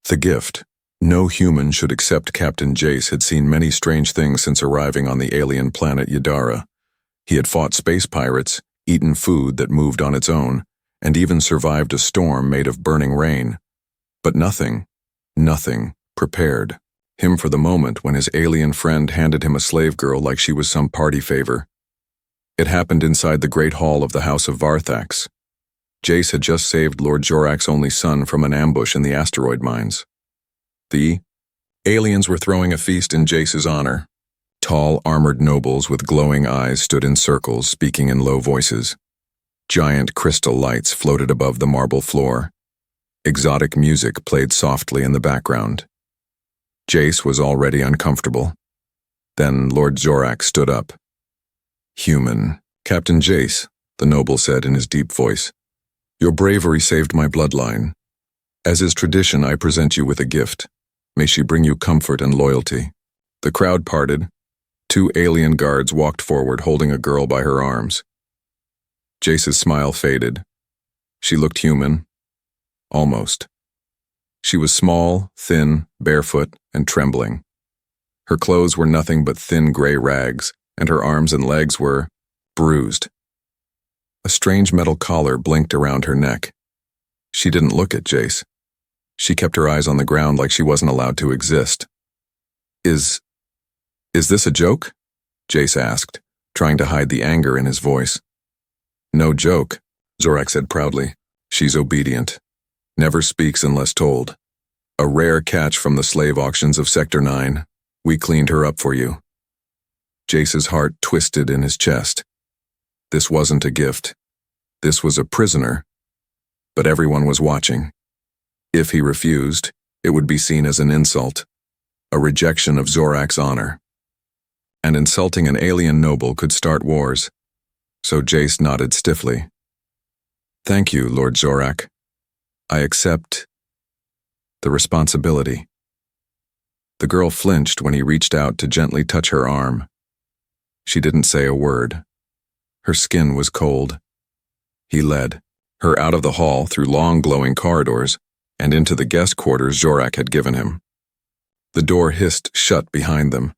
The gift. No human should accept Captain Jace had seen many strange things since arriving on the alien planet Yadara. He had fought space pirates, eaten food that moved on its own, and even survived a storm made of burning rain. But nothing prepared him for the moment when his alien friend handed him a slave girl like she was some party favor. It happened inside the great hall of the House of Varthax. Jace had just saved Lord Jorak's only son from an ambush in the asteroid mines. The aliens were throwing a feast in Jace's honor. Tall, armored nobles with glowing eyes stood in circles, speaking in low voices. Giant crystal lights floated above the marble floor. Exotic music played softly in the background. Jace was already uncomfortable. Then Lord Zorak stood up. "Human, Captain Jace," the noble said in his deep voice. "Your bravery saved my bloodline. As is tradition, I present you with a gift. May she bring you comfort and loyalty." The crowd parted. 2 alien guards walked forward holding a girl by her arms. Jace's smile faded. She looked human. Almost. She was small, thin, barefoot, and trembling. Her clothes were nothing but thin gray rags, and her arms and legs were bruised. A strange metal collar blinked around her neck. She didn't look at Jace. She kept her eyes on the ground like she wasn't allowed to exist. Is this a joke?" Jace asked, trying to hide the anger in his voice. "No joke," Zorak said proudly. "She's obedient. Never speaks unless told. A rare catch from the slave auctions of Sector 9. We cleaned her up for you." Jace's heart twisted in his chest. This wasn't a gift. This was a prisoner. But everyone was watching. If he refused, it would be seen as an insult, a rejection of Zorak's honor. And insulting an alien noble could start wars. So Jace nodded stiffly. "Thank you, Lord Zorak. I accept the responsibility." The girl flinched when he reached out to gently touch her arm. She didn't say a word. Her skin was cold. He led her out of the hall through long glowing corridors and into the guest quarters Zorak had given him. The door hissed shut behind them.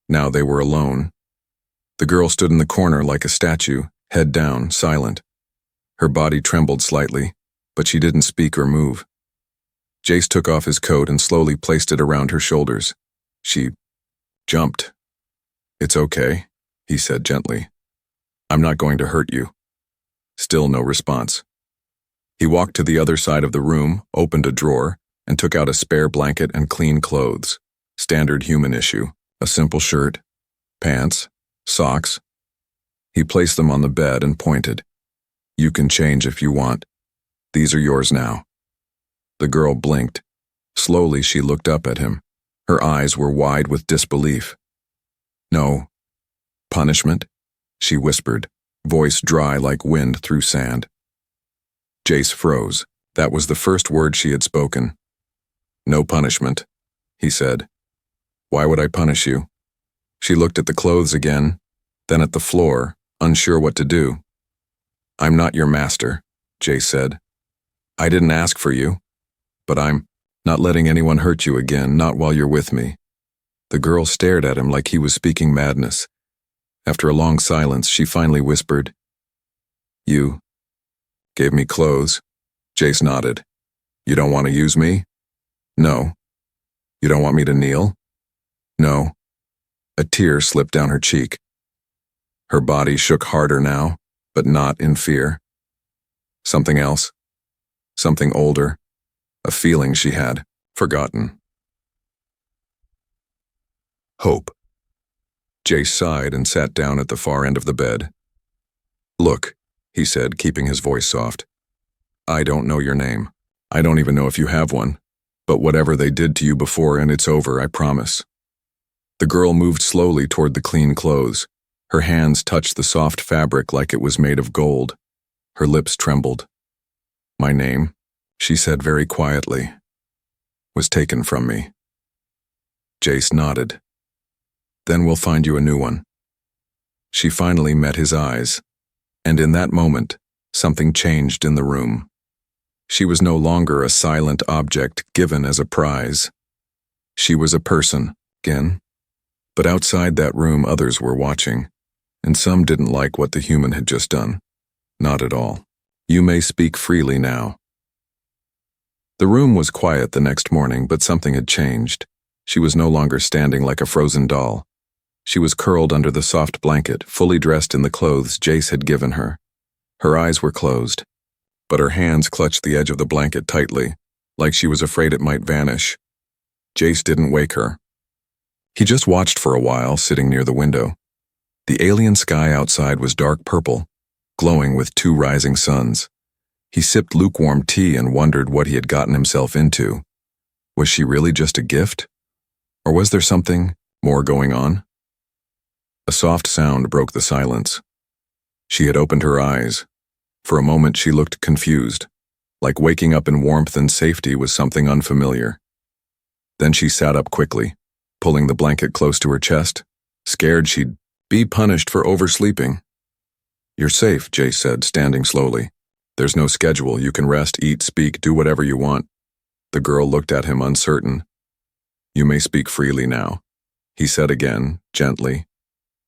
Now they were alone. The girl stood in the corner like a statue, head down, silent. Her body trembled slightly, but she didn't speak or move. Jace took off his coat and slowly placed it around her shoulders. She jumped. "It's okay," he said gently. "I'm not going to hurt you." Still no response. He walked to the other side of the room, opened a drawer, and took out a spare blanket and clean clothes. Standard human issue. A simple shirt, pants, socks. He placed them on the bed and pointed. "You can change if you want. These are yours now." The girl blinked. Slowly she looked up at him. Her eyes were wide with disbelief. "No. Punishment?" she whispered, voice dry like wind through sand. Jace froze. That was the first word she had spoken. "No punishment," he said. "Why would I punish you?" She looked at the clothes again, then at the floor, unsure what to do. "I'm not your master," Jace said. "I didn't ask for you, but I'm not letting anyone hurt you again, not while you're with me." The girl stared at him like he was speaking madness. After a long silence, she finally whispered, "You gave me clothes." Jace nodded. "You don't want to use me?" "No." "You don't want me to kneel?" "No." A tear slipped down her cheek. Her body shook harder now, but not in fear. Something else. Something older. A feeling she had forgotten. Hope. Jace sighed and sat down at the far end of the bed. "Look," he said, keeping his voice soft. "I don't know your name. I don't even know if you have one. But whatever they did to you before, and it's over, I promise." The girl moved slowly toward the clean clothes. Her hands touched the soft fabric like it was made of gold. Her lips trembled. "My name," she said very quietly, "was taken from me." Jace nodded. "Then we'll find you a new one." She finally met his eyes, and in that moment, something changed in the room. She was no longer a silent object given as a prize. She was a person, again. But outside that room others were watching, and some didn't like what the human had just done. Not at all. You may speak freely now. The room was quiet the next morning, but something had changed. She was no longer standing like a frozen doll. She was curled under the soft blanket, fully dressed in the clothes Jace had given her. Her eyes were closed, but her hands clutched the edge of the blanket tightly, like she was afraid it might vanish. Jace didn't wake her. He just watched for a while, sitting near the window. The alien sky outside was dark purple, glowing with 2 rising suns. He sipped lukewarm tea and wondered what he had gotten himself into. Was she really just a gift? Or was there something more going on? A soft sound broke the silence. She had opened her eyes. For a moment she looked confused, like waking up in warmth and safety was something unfamiliar. Then she sat up quickly, pulling the blanket close to her chest, scared she'd be punished for oversleeping. You're safe, Jace said, standing slowly. There's no schedule. You can rest, eat, speak, do whatever you want. The girl looked at him uncertain. You may speak freely now, he said again, gently.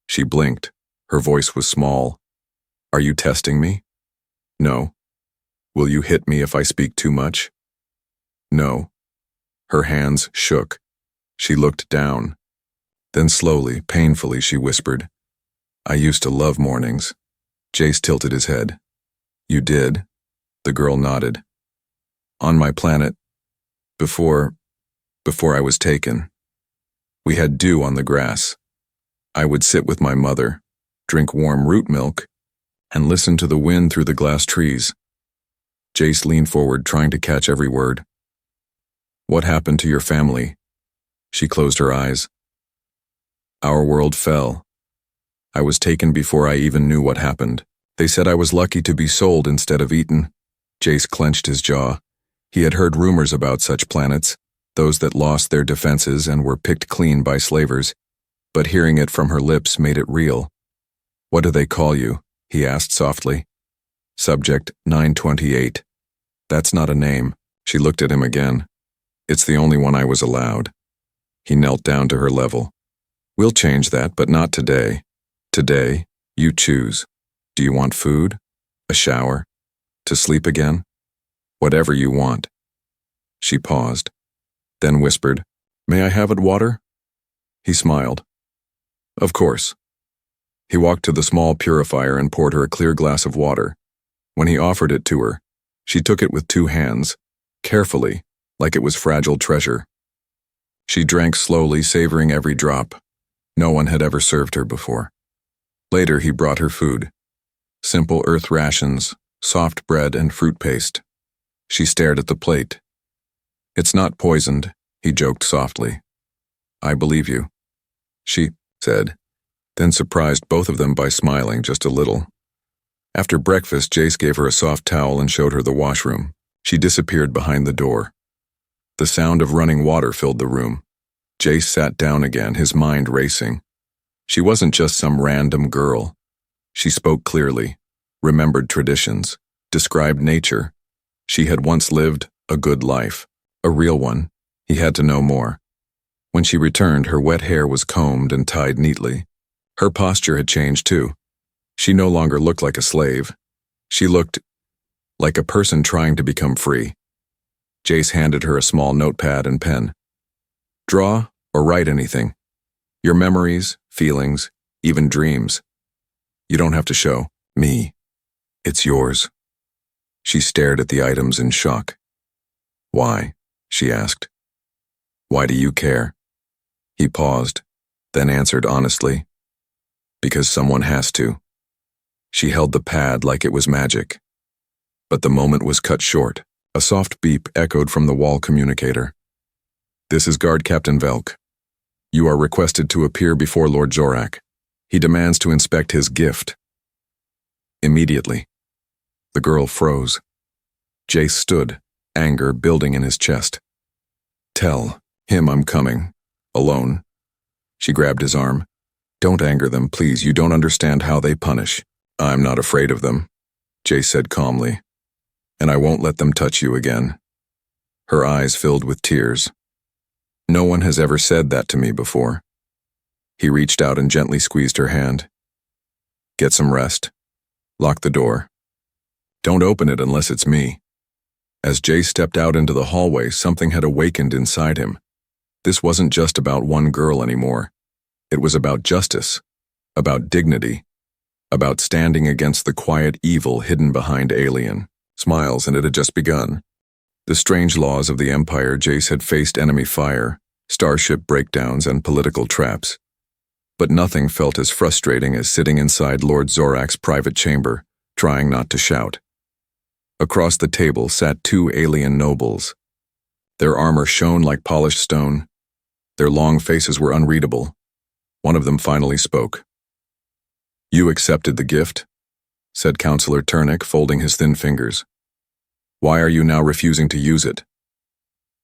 She blinked. Her voice was small. Are you testing me? No. Will you hit me if I speak too much? No. Her hands shook. She looked down. Then slowly, painfully, she whispered, I used to love mornings. Jace tilted his head. You did? The girl nodded. On my planet, before I was taken. We had dew on the grass. I would sit with my mother, drink warm root milk, and listen to the wind through the glass trees. Jace leaned forward, trying to catch every word. What happened to your family? She closed her eyes. Our world fell. I was taken before I even knew what happened. They said I was lucky to be sold instead of eaten. Jace clenched his jaw. He had heard rumors about such planets, those that lost their defenses and were picked clean by slavers, but hearing it from her lips made it real. What do they call you? He asked softly. Subject 928. That's not a name. She looked at him again. It's the only one I was allowed. He knelt down to her level. We'll change that, but not today. Today, you choose. Do you want food? A shower? To sleep again? Whatever you want. She paused, then whispered, May I have it water? He smiled. Of course. He walked to the small purifier and poured her a clear glass of water. When he offered it to her, she took it with 2 hands, carefully, like it was fragile treasure. She drank slowly, savoring every drop. No one had ever served her before. Later he brought her food. Simple earth rations, soft bread and fruit paste. She stared at the plate. It's not poisoned, he joked softly. I believe you, she said, then surprised both of them by smiling just a little. After breakfast, Jace gave her a soft towel and showed her the washroom. She disappeared behind the door. The sound of running water filled the room. Jace sat down again, his mind racing. She wasn't just some random girl. She spoke clearly, remembered traditions, described nature. She had once lived a good life, a real one. He had to know more. When she returned, her wet hair was combed and tied neatly. Her posture had changed too. She no longer looked like a slave. She looked like a person trying to become free. Jace handed her a small notepad and pen. Draw or write anything. Your memories, feelings, even dreams. You don't have to show me. It's yours. She stared at the items in shock. Why? She asked. Why do you care? He paused, then answered honestly. Because someone has to. She held the pad like it was magic. But the moment was cut short. A soft beep echoed from the wall communicator. This is Guard Captain Velk. You are requested to appear before Lord Zorak. He demands to inspect his gift. Immediately. The girl froze. Jace stood, anger building in his chest. Tell him I'm coming. Alone. She grabbed his arm. Don't anger them, please. You don't understand how they punish. I'm not afraid of them, Jace said calmly. and I won't let them touch you again." Her eyes filled with tears. "No one has ever said that to me before." He reached out and gently squeezed her hand. "Get some rest. Lock the door. Don't open it unless it's me." As Jay stepped out into the hallway, something had awakened inside him. This wasn't just about one girl anymore. It was about justice, about dignity, about standing against the quiet evil hidden behind alien smiles, and it had just begun. The strange laws of the Empire. Jace had faced enemy fire, starship breakdowns, and political traps. But nothing felt as frustrating as sitting inside Lord Zorak's private chamber, trying not to shout. Across the table sat two alien nobles. Their armor shone like polished stone. Their long faces were unreadable. One of them finally spoke. "You accepted the gift," said Councillor Turnick, folding his thin fingers. "Why are you now refusing to use it?"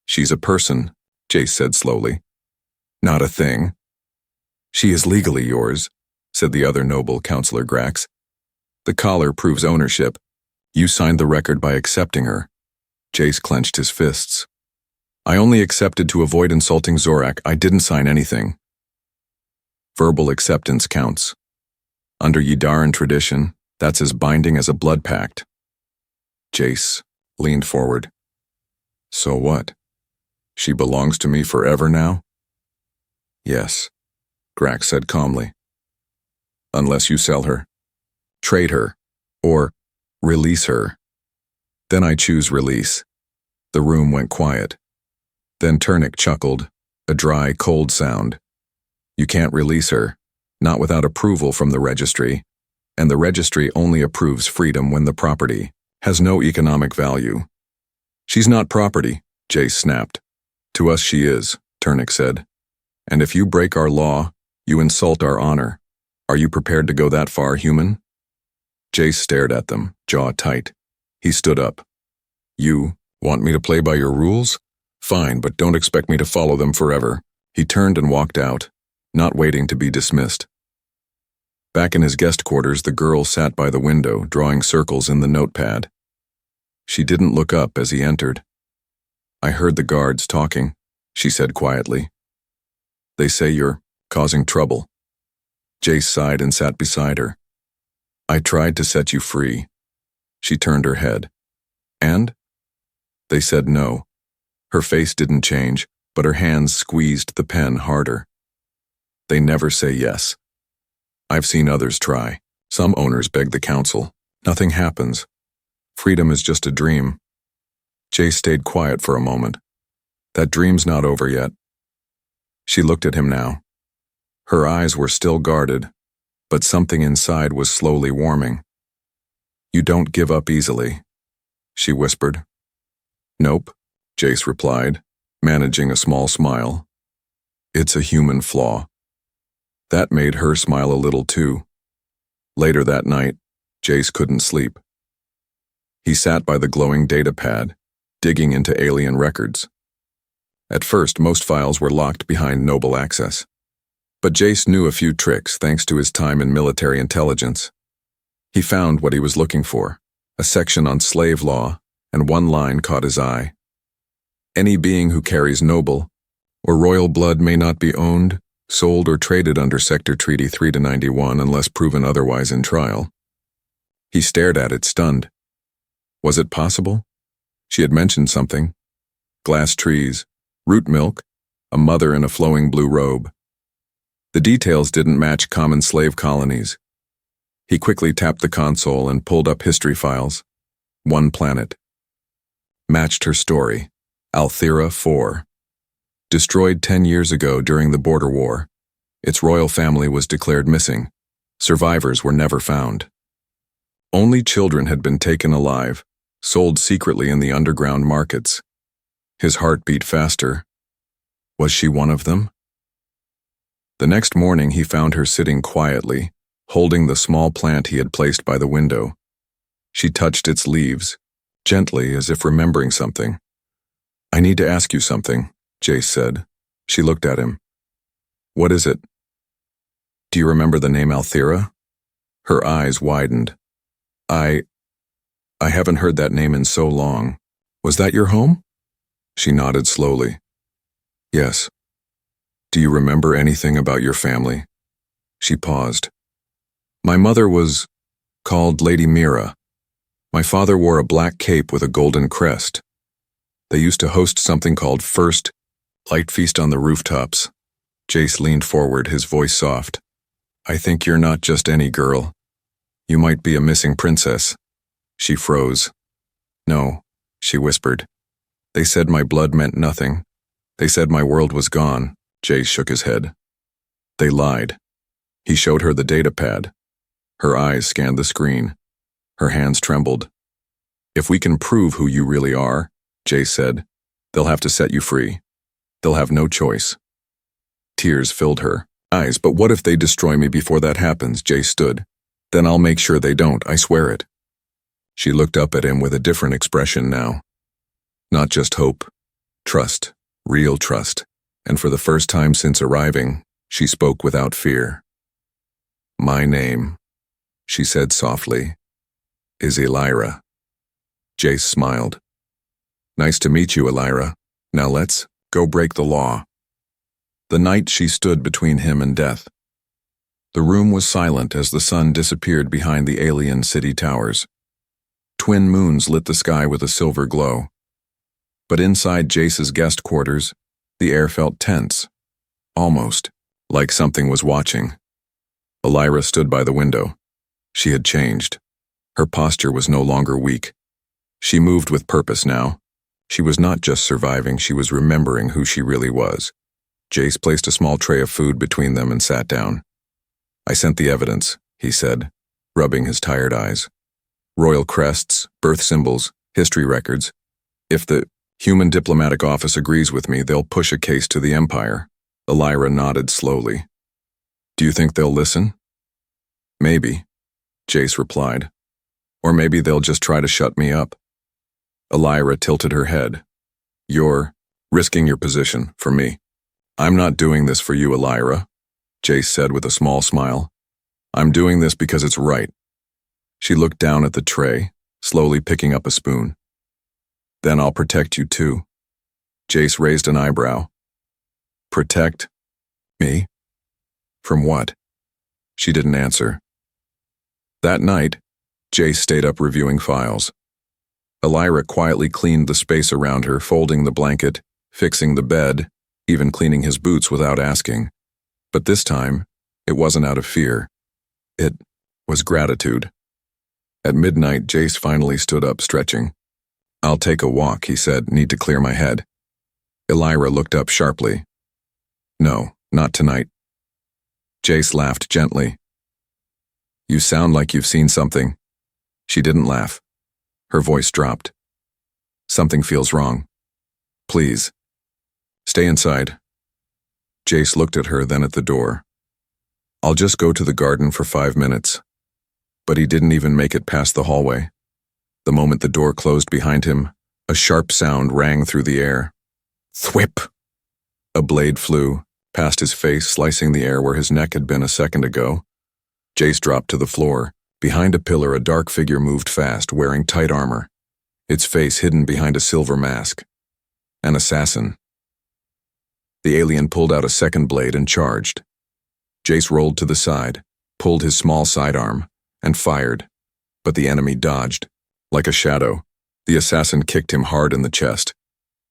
"She's a person," Jace said slowly. "Not a thing." "She is legally yours," said the other noble, Councillor Grax. "The collar proves ownership. You signed the record by accepting her." Jace clenched his fists. "I only accepted to avoid insulting Zorak. I didn't sign anything." "Verbal acceptance counts. Under Ydaran tradition, that's as binding as a blood pact." Jace leaned forward. "So what? She belongs to me forever now?" "Yes," Grax said calmly. "Unless you sell her, trade her, or release her." "Then I choose release." The room went quiet. Then Turnick chuckled, a dry, cold sound. "You can't release her, not without approval from the registry, and the registry only approves freedom when the property has no economic value." "She's not property," Jace snapped. "To us she is," Turnick said. "And if you break our law, you insult our honor. Are you prepared to go that far, human?" Jace stared at them, jaw tight. He stood up. "You want me to play by your rules? Fine, but don't expect me to follow them forever." He turned and walked out, not waiting to be dismissed. Back in his guest quarters, the girl sat by the window, drawing circles in the notepad. She didn't look up as he entered. "I heard the guards talking," she said quietly. "They say you're causing trouble." Jace sighed and sat beside her. "I tried to set you free." She turned her head. "And?" They said no. Her face didn't change, but her hands squeezed the pen harder. "They never say yes. I've seen others try. Some owners beg the council. Nothing happens. Freedom is just a dream." Jace stayed quiet for a moment. "That dream's not over yet." She looked at him now. Her eyes were still guarded, but something inside was slowly warming. "You don't give up easily," she whispered. "Nope," Jace replied, managing a small smile. "It's a human flaw." That made her smile a little too. Later that night, Jace couldn't sleep. He sat by the glowing data pad, digging into alien records. At first, most files were locked behind noble access. But Jace knew a few tricks thanks to his time in military intelligence. He found what he was looking for, a section on slave law, and one line caught his eye. "Any being who carries noble or royal blood may not be owned, sold, or traded under Sector Treaty 3-91 unless proven otherwise in trial." He stared at it, stunned. Was it possible? She had mentioned something. Glass trees, root milk, a mother in a flowing blue robe. The details didn't match common slave colonies. He quickly tapped the console and pulled up history files. One planet. Matched her story. Althera 4. Destroyed 10 years ago during the border war. Its royal family was declared missing. Survivors were never found. Only children had been taken alive, sold secretly in the underground markets. His heart beat faster. Was she one of them? The next morning he found her sitting quietly, holding the small plant he had placed by the window. She touched its leaves, gently as if remembering something. "I need to ask you something," Jace said. She looked at him. "What is it?" "Do you remember the name Althera?" Her eyes widened. I I haven't heard that name in so long. Was that your home? She nodded slowly. Yes. Do you remember anything about your family? She paused. My mother was called Lady Mira. My father wore a black cape with a golden crest. They used to host something called First Light Feast on the rooftops. Jace leaned forward, his voice soft. I think you're not just any girl. You might be a missing princess. She froze. No, she whispered. They said my blood meant nothing. They said my world was gone. Jace shook his head. They lied. He showed her the data pad. Her eyes scanned the screen. Her hands trembled. If we can prove who you really are, Jace said, they'll have to set you free. They'll have no choice. Tears filled her eyes. But what if they destroy me before that happens? Jace stood. Then I'll make sure they don't, I swear it. She looked up at him with a different expression now. Not just hope, trust, real trust, and for the first time since arriving, she spoke without fear. My name, she said softly, is Elira. Jace smiled. Nice to meet you, Elira. Now let's go break the law. The night she stood between him and death. The room was silent as the sun disappeared behind the alien city towers. Twin moons lit the sky with a silver glow. But inside Jace's guest quarters, the air felt tense, almost like something was watching. Elira stood by the window. She had changed. Her posture was no longer weak. She moved with purpose now. She was not just surviving, she was remembering who she really was. Jace placed a small tray of food between them and sat down. I sent the evidence, he said, rubbing his tired eyes. Royal crests, birth symbols, history records. If the Human Diplomatic Office agrees with me, they'll push a case to the Empire. Elira nodded slowly. Do you think they'll listen? Maybe, Jace replied. Or maybe they'll just try to shut me up. Elira tilted her head. You're risking your position for me. I'm not doing this for you, Elira, Jace said with a small smile. I'm doing this because it's right. She looked down at the tray, slowly picking up a spoon. Then I'll protect you too. Jace raised an eyebrow. Protect? Me? From what? She didn't answer. That night, Jace stayed up reviewing files. Elira quietly cleaned the space around her, folding the blanket, fixing the bed, even cleaning his boots without asking. But this time, it wasn't out of fear. It was gratitude. At midnight, Jace finally stood up, stretching. I'll take a walk, he said, need to clear my head. Elira looked up sharply. No, not tonight. Jace laughed gently. You sound like you've seen something. She didn't laugh. Her voice dropped. Something feels wrong. Please. Stay inside. Jace looked at her, then at the door. I'll just go to the garden for 5 minutes. But he didn't even make it past the hallway. The moment the door closed behind him, a sharp sound rang through the air. Thwip! A blade flew, past his face, slicing the air where his neck had been a second ago. Jace dropped to the floor. Behind a pillar, a dark figure moved fast, wearing tight armor, its face hidden behind a silver mask. An assassin. The alien pulled out a second blade and charged. Jace rolled to the side, pulled his small sidearm, and fired. But the enemy dodged. Like a shadow, the assassin kicked him hard in the chest.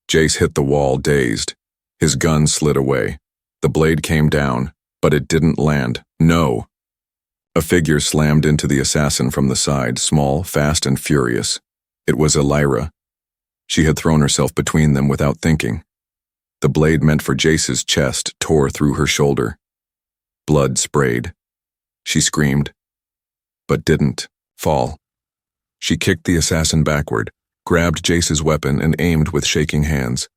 Jace hit the wall, dazed. His gun slid away. The blade came down, but it didn't land. No! A figure slammed into the assassin from the side, small, fast, and furious. It was Elira. She had thrown herself between them without thinking. The blade meant for Jace's chest tore through her shoulder. Blood sprayed. She screamed, but didn't fall. She kicked the assassin backward, grabbed Jace's weapon, and aimed with shaking hands.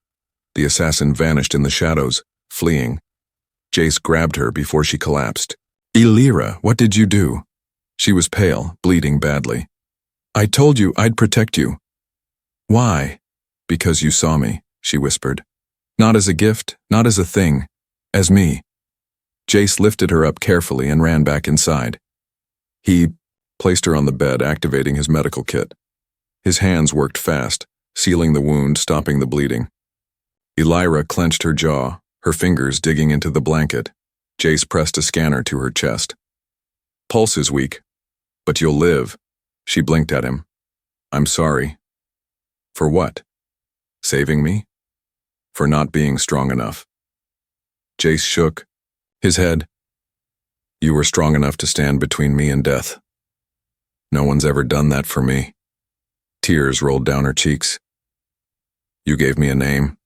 The assassin vanished in the shadows, fleeing. Jace grabbed her before she collapsed. Elira, what did you do? She was pale, bleeding badly. I told you I'd protect you. Why? Because you saw me, she whispered. Not as a gift, not as a thing, as me. Jace lifted her up carefully and ran back inside. He placed her on the bed, activating his medical kit. His hands worked fast, sealing the wound, stopping the bleeding. Elira clenched her jaw, her fingers digging into the blanket. Jace pressed a scanner to her chest. Pulse is weak, but you'll live. She blinked at him. I'm sorry. For what? Saving me? For not being strong enough. Jace shook his head. You were strong enough to stand between me and death. No one's ever done that for me. Tears rolled down her cheeks. You gave me a name,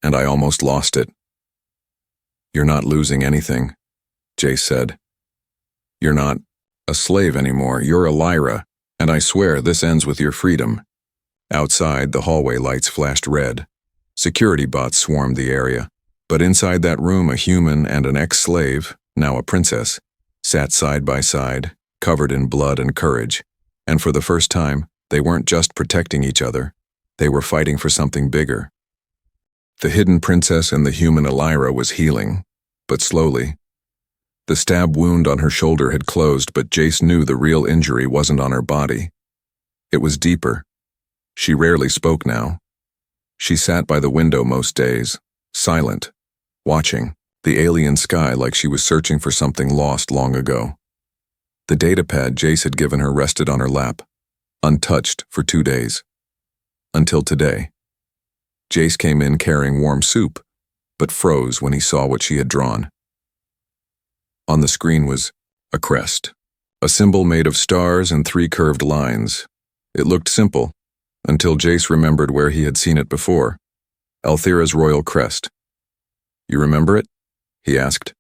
and I almost lost it. You're not losing anything, Jace said. You're not a slave anymore. You're Elira, and I swear this ends with your freedom. Outside, the hallway lights flashed red. Security bots swarmed the area, but inside that room, a human and an ex-slave, now a princess, sat side by side, covered in blood and courage, and for the first time, they weren't just protecting each other, they were fighting for something bigger. The hidden princess and the human Elira was healing, but slowly. The stab wound on her shoulder had closed, but Jace knew the real injury wasn't on her body. It was deeper. She rarely spoke now. She sat by the window most days, silent, watching the alien sky like she was searching for something lost long ago. The datapad Jace had given her rested on her lap, untouched for 2 days. Until today. Jace came in carrying warm soup, but froze when he saw what she had drawn. On the screen was a crest, a symbol made of stars and 3 curved lines. It looked simple, until Jace remembered where he had seen it before. Althira's royal crest. You remember it? He asked.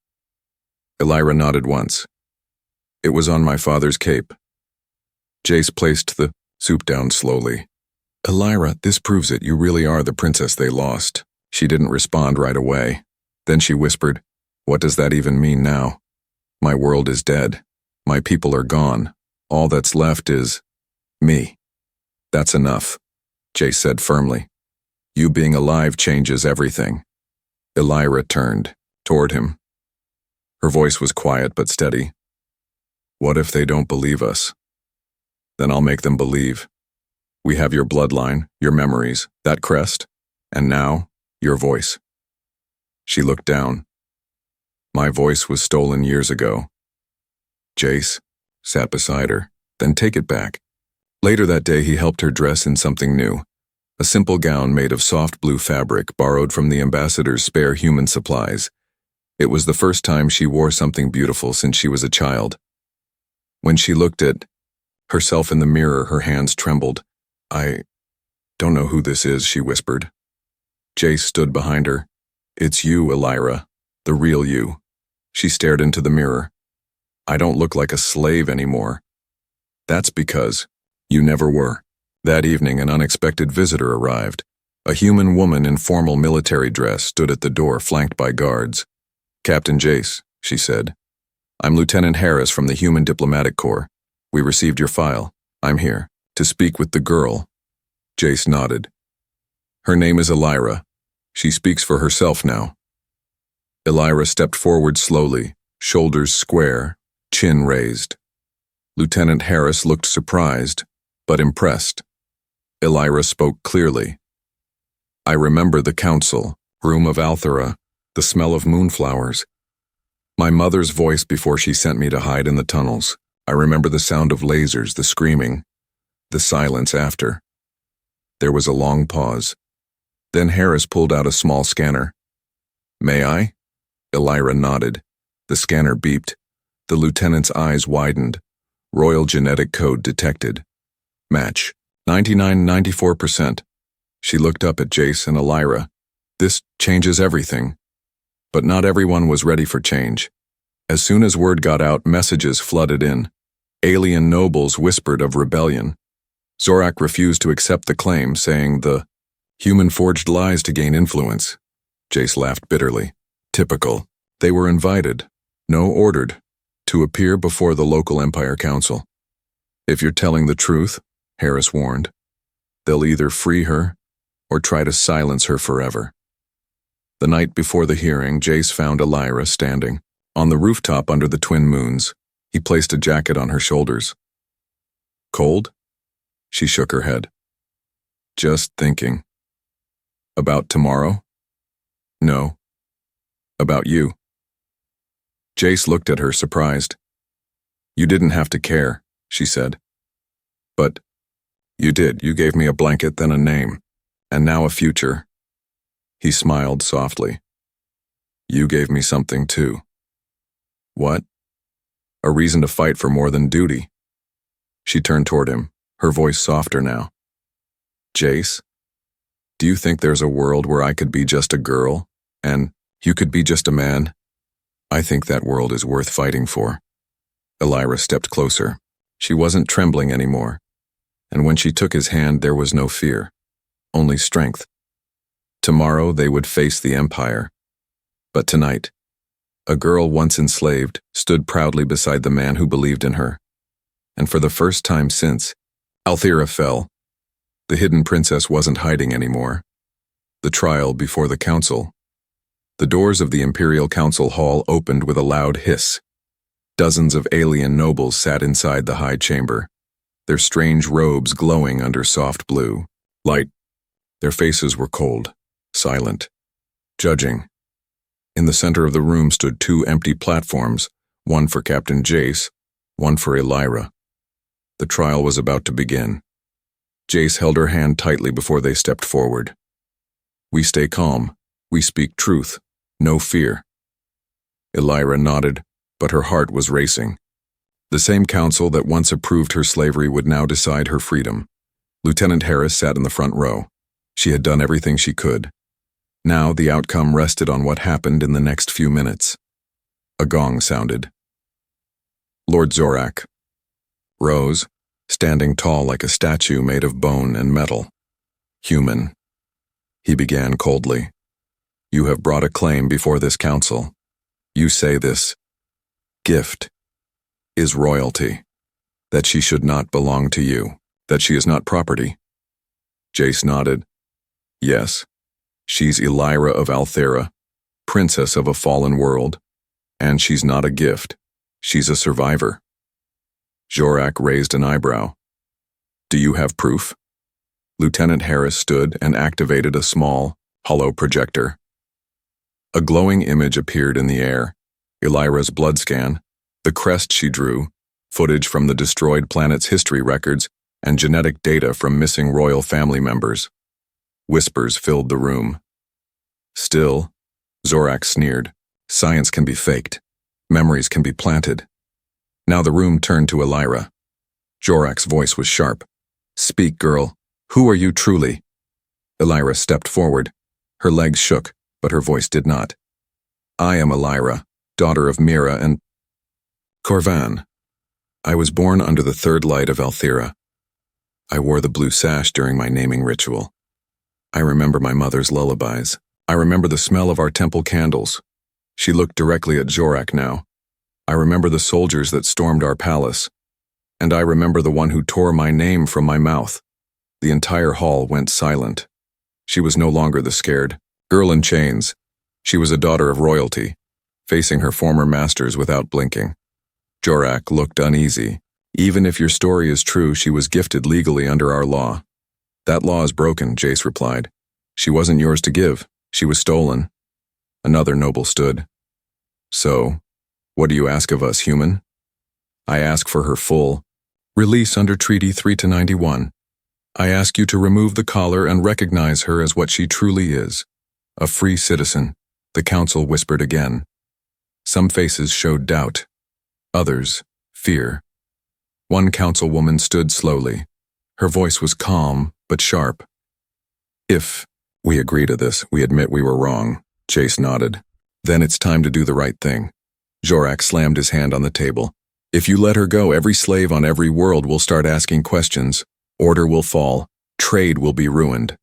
Elira nodded once. It was on my father's cape. Jace placed the soup down slowly. Elira, this proves it. You really are the princess they lost. She didn't respond right away. Then she whispered, what does that even mean now? My world is dead. My people are gone. All that's left is me. That's enough, Jace said firmly. You being alive changes everything. Elira turned toward him. Her voice was quiet but steady. What if they don't believe us? Then I'll make them believe. We have your bloodline, your memories, that crest, and now, your voice. She looked down. My voice was stolen years ago. Jace sat beside her. Then take it back. Later that day, he helped her dress in something new. A simple gown made of soft blue fabric borrowed from the ambassador's spare human supplies. It was the first time she wore something beautiful since she was a child. When she looked at herself in the mirror, her hands trembled. I don't know who this is, she whispered. Jace stood behind her. It's you, Elira, the real you. She stared into the mirror. I don't look like a slave anymore. That's because you never were. That evening, an unexpected visitor arrived. A human woman in formal military dress stood at the door, flanked by guards. Captain Jace, she said. I'm Lieutenant Harris from the Human Diplomatic Corps. We received your file. I'm here to speak with the girl. Jace nodded. Her name is Elira. She speaks for herself now. Elira stepped forward slowly, shoulders square, chin raised. Lieutenant Harris looked surprised, but impressed. Elira spoke clearly. I remember the council, room of Althira, the smell of moonflowers. My mother's voice before she sent me to hide in the tunnels. I remember the sound of lasers, the screaming, the silence after. There was a long pause. Then Harris pulled out a small scanner. May I? Elira nodded. The scanner beeped. The lieutenant's eyes widened. Royal genetic code detected. Match. 99-94%. She looked up at Jace and Elira. This changes everything. But not everyone was ready for change. As soon as word got out, messages flooded in. Alien nobles whispered of rebellion. Zorak refused to accept the claim, saying the human forged lies to gain influence. Jace laughed bitterly. Typical. They were invited, no ordered, to appear before the local Empire Council. If you're telling the truth, Harris warned, they'll either free her or try to silence her forever. The night before the hearing, Jace found Elira standing on the rooftop under the twin moons. He placed a jacket on her shoulders. Cold? She shook her head. Just thinking. About tomorrow? No. About you. Jace looked at her, surprised. You didn't have to care, she said. But you did. You gave me a blanket, then a name, and now a future. He smiled softly. You gave me something too. What? A reason to fight for more than duty. She turned toward him, her voice softer now. Jace, do you think there's a world where I could be just a girl, and you could be just a man? I think that world is worth fighting for. Elira stepped closer. She wasn't trembling anymore, and when she took his hand there was no fear, only strength. Tomorrow they would face the Empire. But tonight, a girl once enslaved stood proudly beside the man who believed in her. And for the first time since, Althea fell. The hidden princess wasn't hiding anymore. The trial before the council. The doors of the Imperial Council Hall opened with a loud hiss. Dozens of alien nobles sat inside the high chamber, their strange robes glowing under soft blue light. Their faces were cold, silent, judging. In the center of the room stood two empty platforms, one for Captain Jace, one for Elira. The trial was about to begin. Jace held her hand tightly before they stepped forward. We stay calm. We speak truth. No fear. Elira nodded, but her heart was racing. The same council that once approved her slavery would now decide her freedom. Lieutenant Harris sat in the front row. She had done everything she could. Now the outcome rested on what happened in the next few minutes. A gong sounded. Lord Zorak rose, standing tall like a statue made of bone and metal. Human, he began coldly. You have brought a claim before this council. You say this gift is royalty, that she should not belong to you, that she is not property. Jace nodded. Yes, she's Elira of Althea, princess of a fallen world, and she's not a gift, she's a survivor. Zorak raised an eyebrow. Do you have proof? Lieutenant Harris stood and activated a small, hollow projector. A glowing image appeared in the air. Elira's blood scan, the crest she drew, footage from the destroyed planet's history records, and genetic data from missing royal family members. Whispers filled the room. Still, Zorak sneered, science can be faked. Memories can be planted. Now the room turned to Elira. Zorak's voice was sharp. Speak, girl. Who are you truly? Elira stepped forward. Her legs shook, but her voice did not. I am Elira, daughter of Mira and Corvan. I was born under the third light of Althea. I wore the blue sash during my naming ritual. I remember my mother's lullabies. I remember the smell of our temple candles. She looked directly at Zorak now. I remember the soldiers that stormed our palace. And I remember the one who tore my name from my mouth. The entire hall went silent. She was no longer the scared girl in chains. She was a daughter of royalty, facing her former masters without blinking. Zorak looked uneasy. Even if your story is true, she was gifted legally under our law. That law is broken, Jace replied. She wasn't yours to give. She was stolen. Another noble stood. So, what do you ask of us, human? I ask for her full release under Treaty 3-91. I ask you to remove the collar and recognize her as what she truly is. A free citizen, the council whispered again. Some faces showed doubt. Others, fear. One councilwoman stood slowly. Her voice was calm, but sharp. If we agree to this, we admit we were wrong, Jace nodded. Then it's time to do the right thing. Zorak slammed his hand on the table. If you let her go, every slave on every world will start asking questions. Order will fall. Trade will be ruined.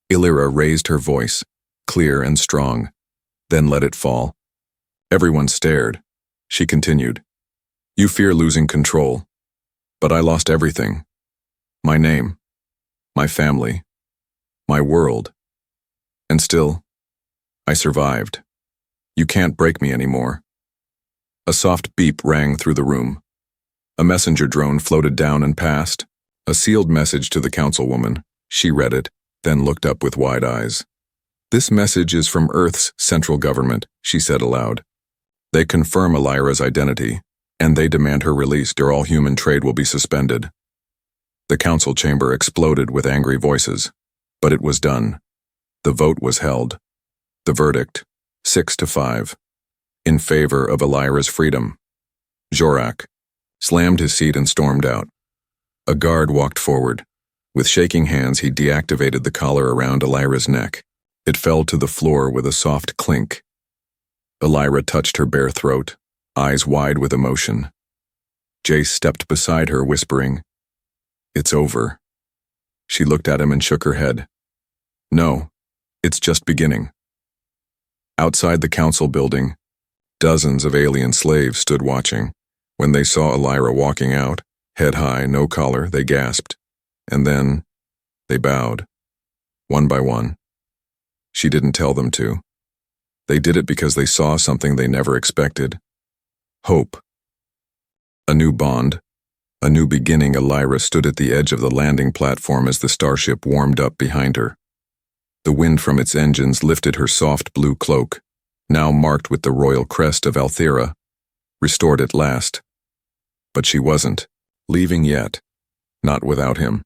Elira raised her voice, clear and strong, then let it fall. Everyone stared. She continued. You fear losing control, but I lost everything. My name, my family, my world. And still, I survived. You can't break me anymore. A soft beep rang through the room. A messenger drone floated down and passed. A sealed message to the councilwoman. She read it, then looked up with wide eyes. "This message is from Earth's central government," she said aloud. "They confirm Elira's identity, and they demand her release or all human trade will be suspended." The council chamber exploded with angry voices, but it was done. The vote was held. The verdict, 6-5, in favor of Elira's freedom. Jorak slammed his seat and stormed out. A guard walked forward. With shaking hands, he deactivated the collar around Elira's neck. It fell to the floor with a soft clink. Elira touched her bare throat, eyes wide with emotion. Jace stepped beside her, whispering, "It's over." She looked at him and shook her head. "No, it's just beginning." Outside the council building, dozens of alien slaves stood watching. When they saw Elira walking out, head high, no collar, they gasped. And then, they bowed, one by one. She didn't tell them to. They did it because they saw something they never expected. Hope. A new bond. A new beginning. Elira stood at the edge of the landing platform as the starship warmed up behind her. The wind from its engines lifted her soft blue cloak, now marked with the royal crest of Althera, restored at last. But she wasn't leaving yet, not without him.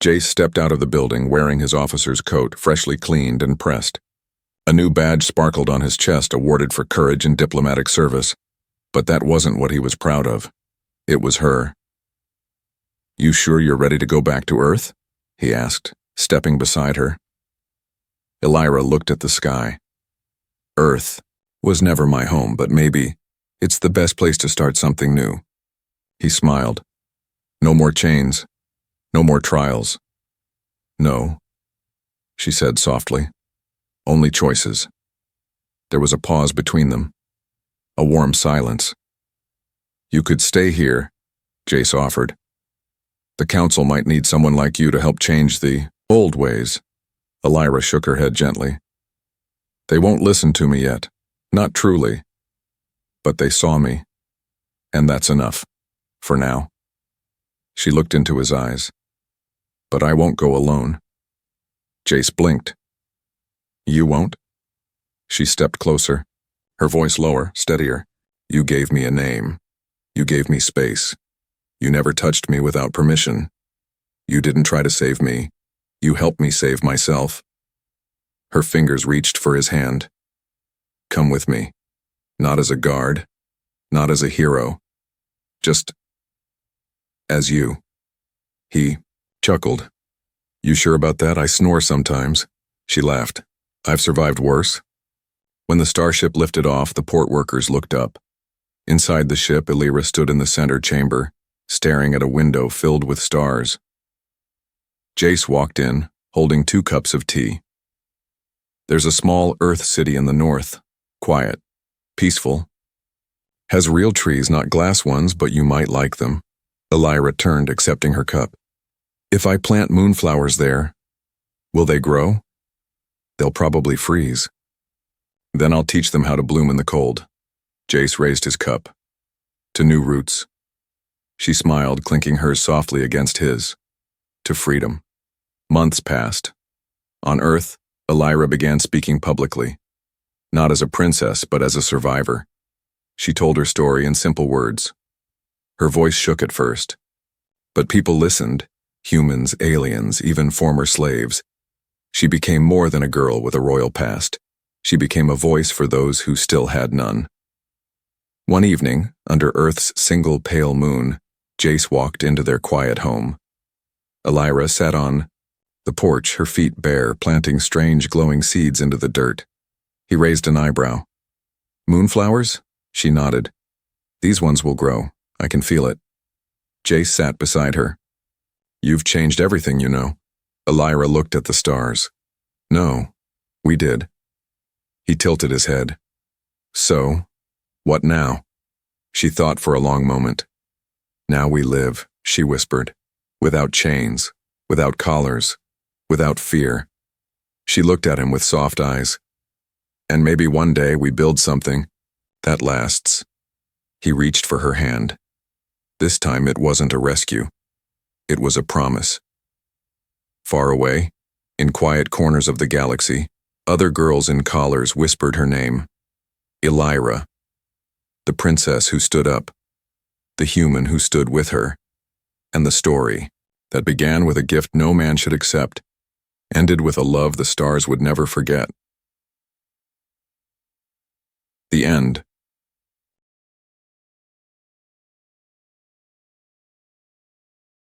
Jace stepped out of the building wearing his officer's coat, freshly cleaned and pressed. A new badge sparkled on his chest, awarded for courage and diplomatic service. But that wasn't what he was proud of. It was her. "You sure you're ready to go back to Earth?" he asked, stepping beside her. Elira looked at the sky. "Earth was never my home, but maybe it's the best place to start something new." He smiled. "No more chains. No more trials." "No," she said softly. "Only choices." There was a pause between them. A warm silence. "You could stay here," Jace offered. "The council might need someone like you to help change the old ways." Elira shook her head gently. "They won't listen to me yet. Not truly. But they saw me. And that's enough. For now." She looked into his eyes. "But I won't go alone." Jace blinked. "You won't?" She stepped closer, her voice lower, steadier. "You gave me a name. You gave me space. You never touched me without permission. You didn't try to save me. You helped me save myself." Her fingers reached for his hand. "Come with me. Not as a guard. Not as a hero. Just as you." He chuckled. "You sure about that? I snore sometimes." She laughed. "I've survived worse." When the starship lifted off, the port workers looked up. Inside the ship, Elira stood in the center chamber, staring at a window filled with stars. Jace walked in, holding 2 cups of tea. "There's a small Earth city in the north. Quiet. Peaceful. Has real trees, not glass ones, but you might like them." Elira turned, accepting her cup. "If I plant moonflowers there, will they grow?" "They'll probably freeze." "Then I'll teach them how to bloom in the cold." Jace raised his cup. "To new roots." She smiled, clinking hers softly against his. "To freedom." Months passed. On Earth, Elira began speaking publicly. Not as a princess, but as a survivor. She told her story in simple words. Her voice shook at first. But people listened. Humans, aliens, even former slaves. She became more than a girl with a royal past. She became a voice for those who still had none. One evening, under Earth's single pale moon, Jace walked into their quiet home. Elira sat on the porch, her feet bare, planting strange glowing seeds into the dirt. He raised an eyebrow. "Moonflowers?" She nodded. "These ones will grow. I can feel it." Jace sat beside her. "You've changed everything, you know." Elira looked at the stars. "No, we did." He tilted his head. "So, what now?" She thought for a long moment. "Now we live," she whispered, "without chains, without collars, without fear." She looked at him with soft eyes. "And maybe one day we build something that lasts." He reached for her hand. This time it wasn't a rescue. It was a promise. Far away, in quiet corners of the galaxy, other girls in collars whispered her name. Elira, the princess who stood up, the human who stood with her, and the story that began with a gift no man should accept, ended with a love the stars would never forget. The end.